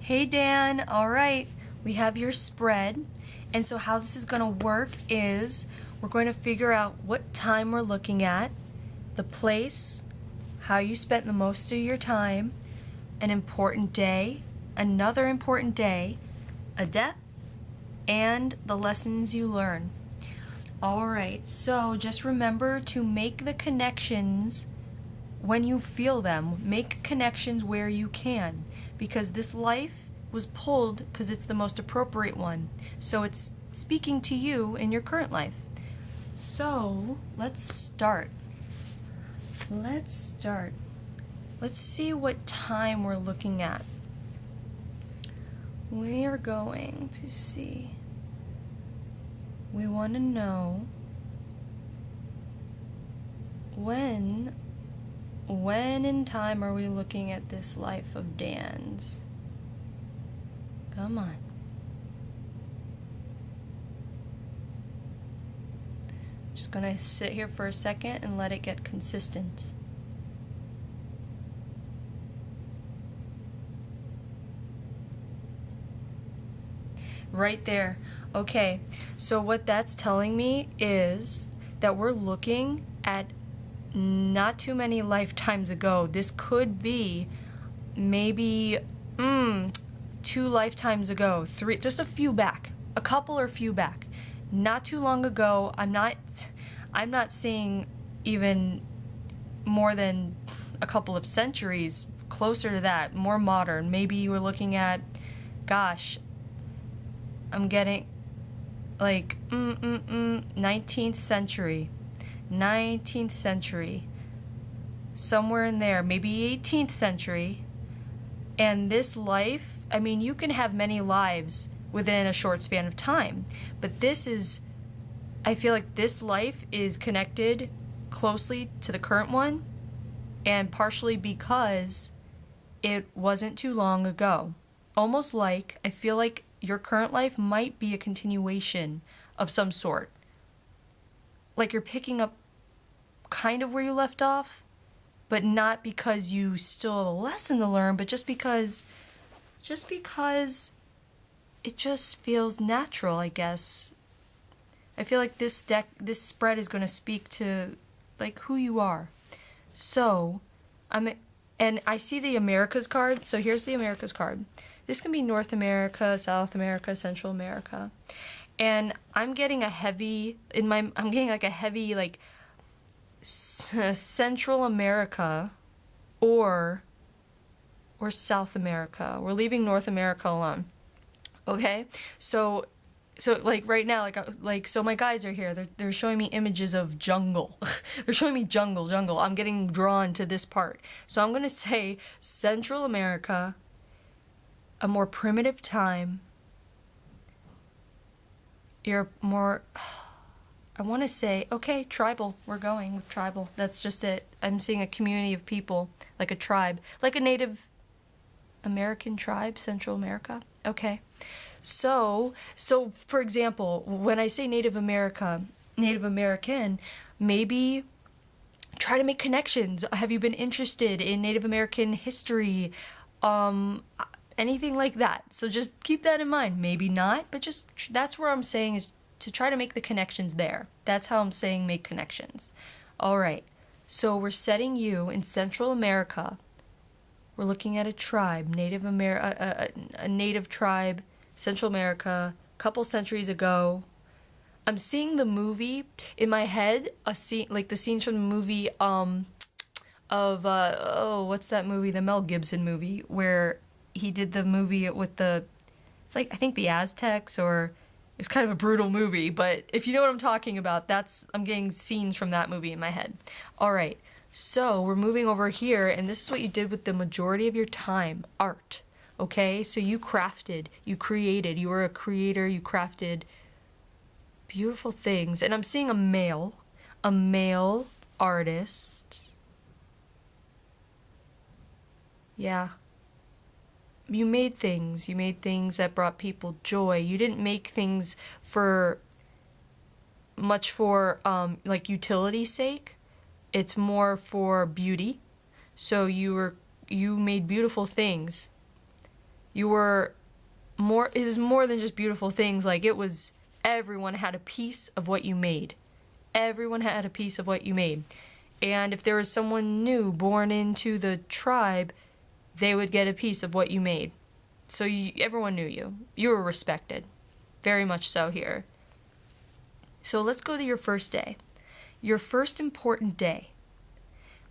Hey Dan, all right, we have your spread. And so how this is going to work is we're going to figure out what time we're looking at, the place, how you spent the most of your time, an important day, another important day, a death, and the lessons you learn. All right, so just remember to make the connections when you feel them. Make connections where you can, because this life was pulled because it's the most appropriate one. So it's speaking to you in your current life. So let's start. Let's see what time we're looking at. We are going to see. We want to know when in time are we looking at this life of Dan's? Come on. Just gonna sit here for a second and let it get consistent. Right there. Okay, so what that's telling me is that we're looking at not too many lifetimes ago. This could be maybe 2 lifetimes ago, 3, just a few back, a couple or few back, not too long ago. I'm not saying even more than a couple of centuries, closer to that, more modern. Maybe you were looking at, gosh, I'm getting like 19th century, somewhere in there, maybe 18th century. And this life, I mean, you can have many lives within a short span of time, but I feel like this life is connected closely to the current one, and partially because it wasn't too long ago. Almost like, I feel like your current life might be a continuation of some sort. Like you're picking up kind of where you left off, but not because you still have a lesson to learn, but just because it just feels natural, I guess. I feel like this spread is going to speak to like who you are. So, and I see the Americas card. So here's the Americas card. This can be North America, South America, Central America. And I'm getting like a heavy like Central America or South America. We're leaving North America alone. Okay? So like right now, so my guides are here. They're showing me images of jungle. They're showing me jungle. I'm getting drawn to this part. So I'm going to say Central America, a more primitive time. You're more, I want to say, okay, tribal. We're going with tribal. That's just it. I'm seeing a community of people, like a tribe, like a Native American tribe, Central America. Okay. So for example, when I say Native American, maybe try to make connections. Have you been interested in Native American history? Anything like that. So just keep that in mind. Maybe not, but just that's where I'm saying is to try to make the connections there. That's how I'm saying make connections. All right. So we're setting you in Central America. We're looking at a tribe, a native tribe, Central America, a couple centuries ago. I'm seeing the movie in my head, a scene like the scenes from the movie what's that movie? The Mel Gibson movie where he did the movie with it's like, I think the Aztecs, or it's kind of a brutal movie, but if you know what I'm talking about, I'm getting scenes from that movie in my head. All right, so we're moving over here, and this is what you did with the majority of your time, art, okay? So you crafted, you created, you were a creator, you crafted beautiful things, and I'm seeing a male artist. Yeah. You made things that brought people joy. You didn't make things for like utility's sake. It's more for beauty. So you made beautiful things You were more, it was more than just beautiful things. Like, it was, everyone had a piece of what you made. Everyone had a piece of what you made. And if there was someone new born into the tribe, they would get a piece of what you made. So everyone knew you. You were respected. Very much so here. So let's go to your first day. Your first important day.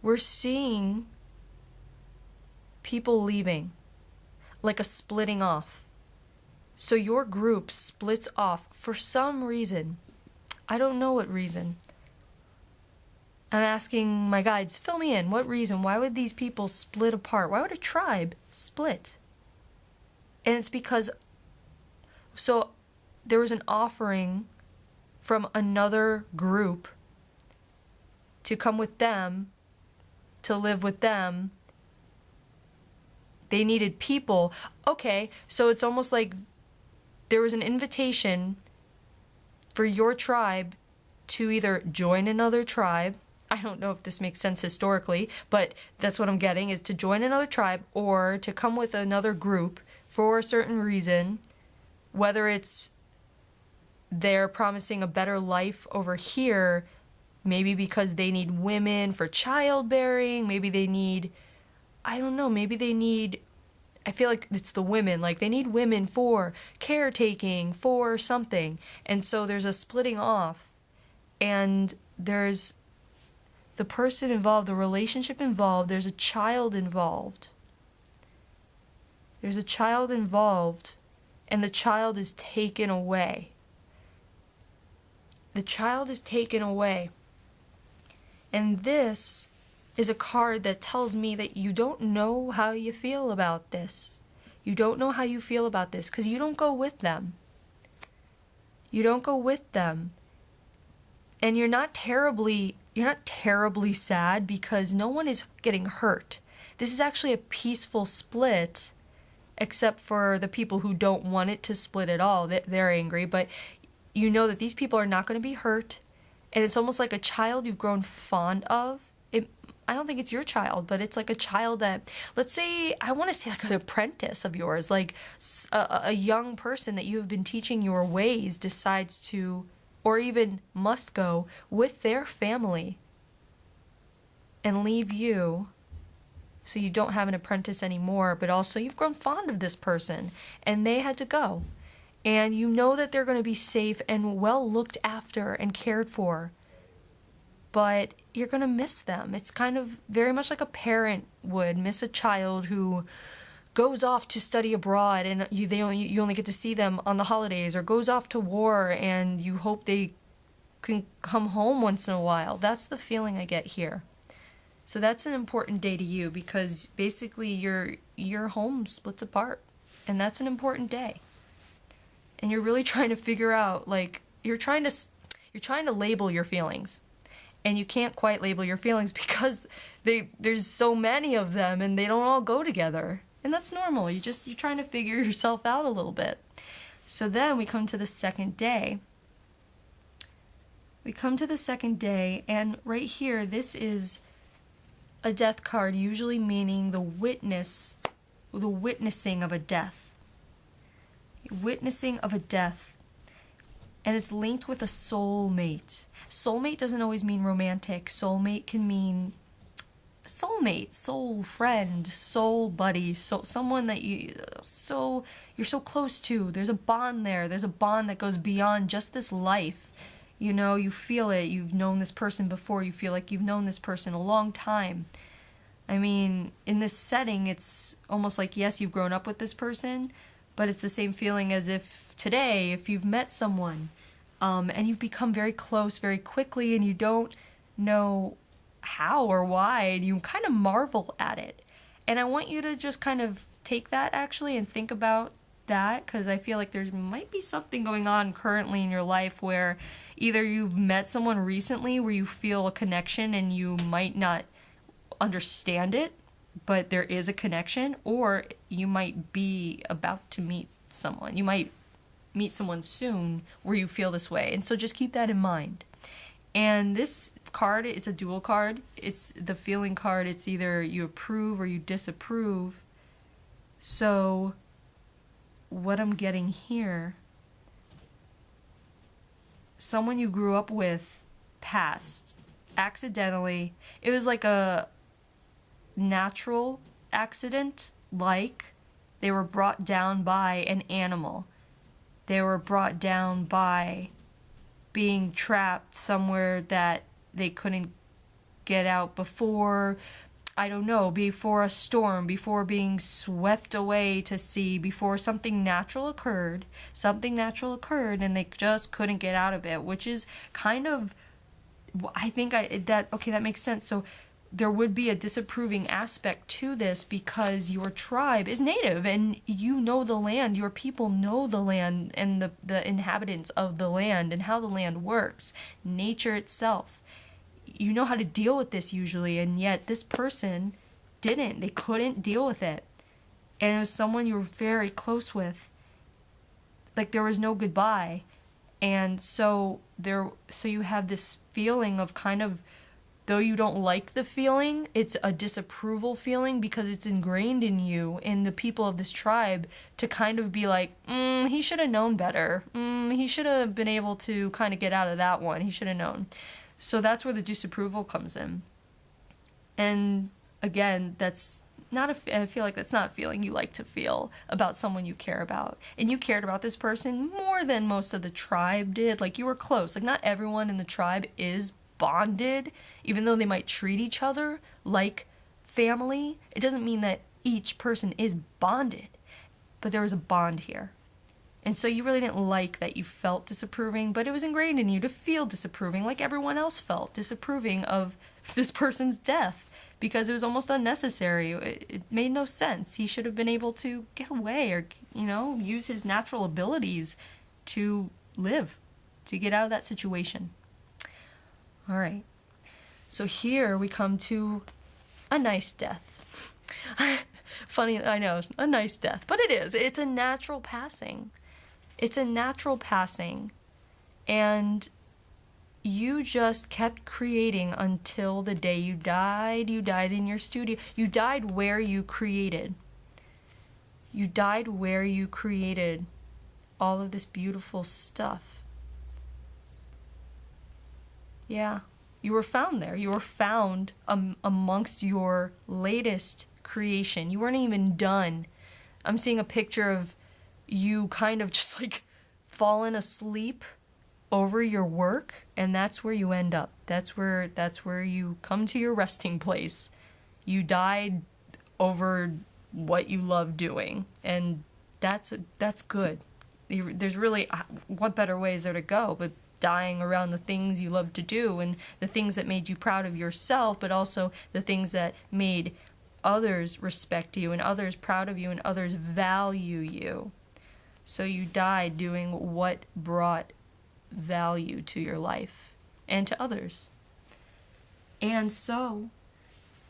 We're seeing people leaving, like a splitting off. So your group splits off for some reason. I don't know what reason. I'm asking my guides, fill me in. What reason? Why would these people split apart? Why would a tribe split? And it's because, so there was an offering from another group to come with them, to live with them. They needed people. Okay, so it's almost like there was an invitation for your tribe to either join another tribe. I don't know if this makes sense historically, but that's what I'm getting, is to join another tribe or to come with another group for a certain reason, whether it's they're promising a better life over here, maybe because they need women for childbearing, maybe they need, I don't know, maybe they need, I feel like it's the women, like they need women for caretaking, for something. And so there's a splitting off, and there's the person involved, the relationship involved, there's a child involved. There's a child involved, and the child is taken away. The child is taken away. And this is a card that tells me that you don't know how you feel about this. You don't know how you feel about this because you don't go with them. You don't go with them. And you're not terribly sad because no one is getting hurt. This is actually a peaceful split, except for the people who don't want it to split at all. They're angry, but you know that these people are not going to be hurt. And it's almost like a child you've grown fond of. I don't think it's your child, but it's like a child that, let's say, I want to say like an apprentice of yours, like a young person that you have been teaching your ways decides to, or even must go with their family and leave you, so you don't have an apprentice anymore, but also you've grown fond of this person and they had to go. And you know that they're going to be safe and well looked after and cared for, but you're going to miss them. It's kind of very much like a parent would miss a child who goes off to study abroad and you only get to see them on the holidays, or goes off to war and you hope they can come home once in a while. That's the feeling I get here. So that's an important day to you because basically your home splits apart, and that's an important day. And you're really trying to figure out, like, you're trying to label your feelings. And you can't quite label your feelings because there's so many of them and they don't all go together. And that's normal. You're trying to figure yourself out a little bit. So then we come to the second day. We come to the second day, and right here, this is a death card, usually meaning the witnessing of a death. Witnessing of a death. And it's linked with a soulmate. Soulmate doesn't always mean romantic. Soulmate can mean soulmate, soul friend, soul buddy, someone that you're so close to. There's a bond there. There's a bond that goes beyond just this life. You know, you feel it. You've known this person before. You feel like you've known this person a long time. I mean, in this setting, it's almost like, yes, you've grown up with this person, but it's the same feeling as if today, if you've met someone, and you've become very close very quickly, and you don't know how or why, and you kind of marvel at it. And I want you to just kind of take that, actually, and think about that, because I feel like there might be something going on currently in your life where either you've met someone recently where you feel a connection and you might not understand it, but there is a connection, or you might be about to meet someone. You might meet someone soon where you feel this way. And so just keep that in mind. And this card, it's a dual card. It's the feeling card. It's either you approve or you disapprove. So what I'm getting here, someone you grew up with passed accidentally. It was like a natural accident, like they were brought down by an animal. They were brought down by being trapped somewhere that they couldn't get out before, I don't know, before a storm, before being swept away to sea, before something natural occurred, and they just couldn't get out of it, which is kind of, I think that makes sense. So there would be a disapproving aspect to this because your tribe is native and you know the land, your people know the land and the inhabitants of the land and how the land works, nature itself. You know how to deal with this usually, and yet this person didn't. They couldn't deal with it. And it was someone you were very close with. Like there was no goodbye. And so you have this feeling of kind of, though you don't like the feeling, it's a disapproval feeling because it's ingrained in you, in the people of this tribe, to kind of be like, he should have known better. He should have been able to kind of get out of that one. He should have known. So that's where the disapproval comes in. And again, that's not I feel like that's not a feeling you like to feel about someone you care about. And you cared about this person more than most of the tribe did. Like you were close. Like not everyone in the tribe is bonded, even though they might treat each other like family. It doesn't mean that each person is bonded, but there was a bond here. And so you really didn't like that you felt disapproving, but it was ingrained in you to feel disapproving like everyone else felt disapproving of this person's death because it was almost unnecessary. It made no sense. He should have been able to get away or, use his natural abilities to live, to get out of that situation. All right. So here we come to a nice death. Funny, I know, a nice death, but it is. It's a natural passing. It's a natural passing, and you just kept creating until the day you died. You died in your studio. You died where you created. You died where you created all of this beautiful stuff. Yeah, you were found there. You were found amongst your latest creation. You weren't even done. I'm seeing a picture of you kind of just like fallen asleep over your work, and that's where you end up. That's where you come to your resting place. You died over what you love doing, and that's good. There's really, what better way is there to go but dying around the things you love to do and the things that made you proud of yourself, but also the things that made others respect you and others proud of you and others value you. So you died doing what brought value to your life and to others. And so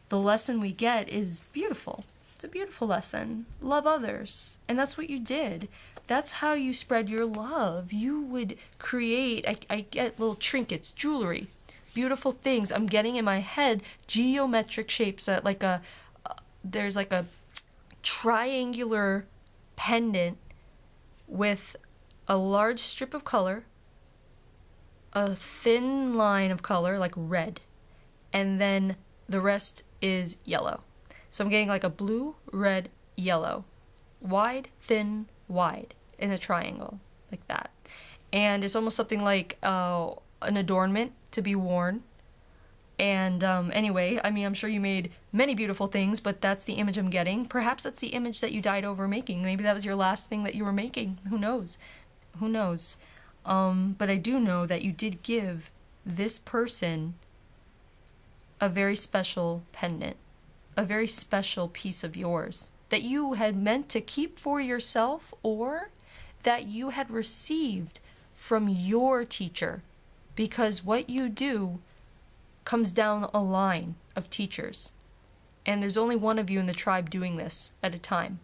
the lesson we get is beautiful. It's a beautiful lesson. Love others. And that's what you did. That's how you spread your love. You would create, I get little trinkets, jewelry, beautiful things. I'm getting in my head geometric shapes that there's like a triangular pendant with a large strip of color, a thin line of color, like red, and then the rest is yellow. So I'm getting like a blue, red, yellow, wide, thin, wide, in a triangle, like that. And it's almost something like an adornment to be worn. And anyway, I mean, I'm sure you made many beautiful things, but that's the image I'm getting. Perhaps that's the image that you died over making. Maybe that was your last thing that you were making. Who knows? Who knows? But I do know that you did give this person a very special pendant, a very special piece of yours that you had meant to keep for yourself or that you had received from your teacher, because what you do comes down a line of teachers. And there's only one of you in the tribe doing this at a time.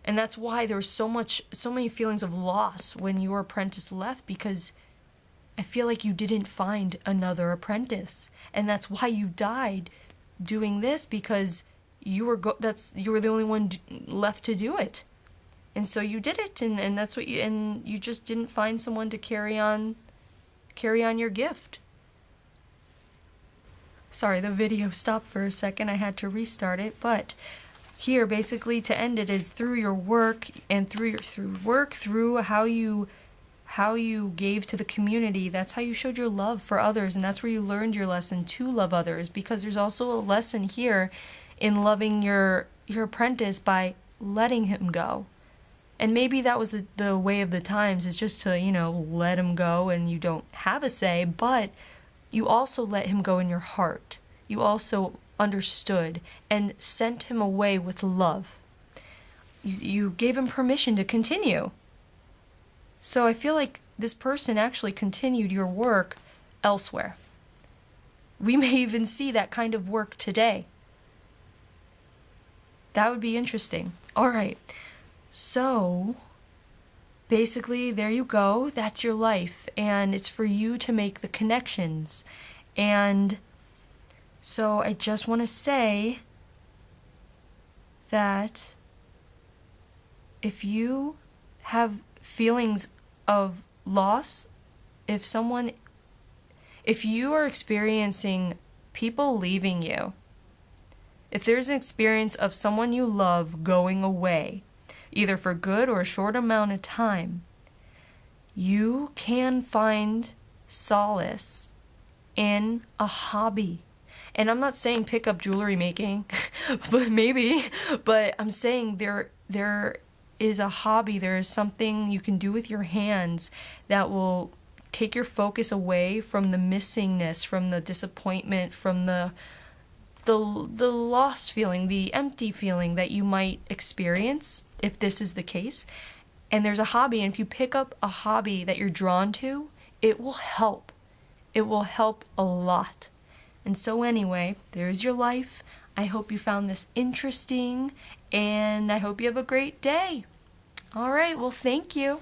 And that's why there was so many feelings of loss when your apprentice left, because I feel like you didn't find another apprentice. And that's why you died doing this, because you were the only one left to do it. And so you did it, and that's what you just didn't find someone to carry on your gift. Sorry, the video stopped for a second. I had to restart it, but here basically to end it is through your work and through how you gave to the community. That's how you showed your love for others, and that's where you learned your lesson to love others, because there's also a lesson here in loving your apprentice by letting him go. And maybe that was the way of the times, is just to, let him go and you don't have a say, but you also let him go in your heart. You also understood and sent him away with love. You gave him permission to continue. So I feel like this person actually continued your work elsewhere. We may even see that kind of work today. That would be interesting. All right. So basically, there you go. That's your life. And it's for you to make the connections. And so I just want to say that if you have feelings of loss, if you are experiencing people leaving you, if there's an experience of someone you love going away, either for good or a short amount of time, you can find solace in a hobby. And I'm not saying pick up jewelry making, but I'm saying there is a hobby, there is something you can do with your hands that will take your focus away from the missingness, from the disappointment, from the lost feeling, the empty feeling that you might experience if this is the case. And there's a hobby, and if you pick up a hobby that you're drawn to, it will help. It will help a lot. And so anyway, there's your life. I hope you found this interesting, and I hope you have a great day. All right, well, thank you.